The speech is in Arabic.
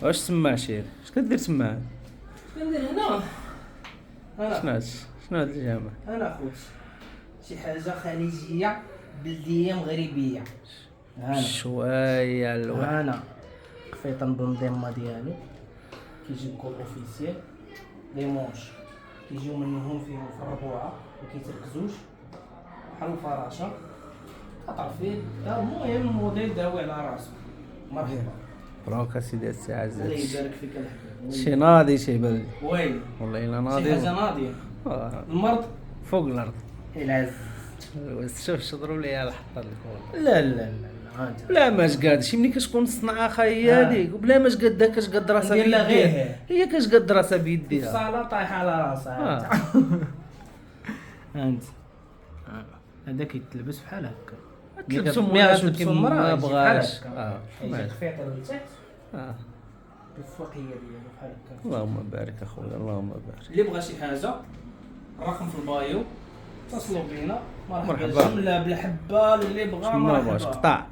واش تسمع شير؟ اش كدير تما؟ كندير هنا انا شنو هاد الجامع؟ انا خوت شي حاجه خليجيه بلديه مغربيه. شويه الواحد انا خفيطا بالمضمه ديالو كيجي بكل اوفيسيال ديمونش كيجيو منهم فيهم في الربوعه وكيتركزوش بحال الفراشه كطرفيل. المهم الموديل داوي على راسو. مرحبا بروك سيدي الساعه الله يبارك فيك الحبيب. شي ناضي شي بلدي ويلي والله الا شي ناضي حاجه ناضيه. آه، المرض فوق الارض. العز. شوف شضروا لي على الحطه الكول. لا لا لا لا بلا ما قادش ملي كتكون الصنعه هي هذيك وبلا ما قادها كتقد راسها ندير لها غير بيديها. هي كتقد راسها بيديها. الصاله طايحه على راسها. انت هذا كيتلبس بحال هكا. تلبسو مي مولاش غتلبسو كيما المرأة ما يجي بحال بغاش. هكا. يجي ماشي. خفيطه للتحت اه بالفوقيه ديالو بحال هكا. اللهم بارك اخويا اللهم بارك. اللي بغى شي حاجه الرقم في البايو اتصلوا بينا. مرحبا. جمله بلا حبه اللي بغى ما بغاش مرحبا. قطع.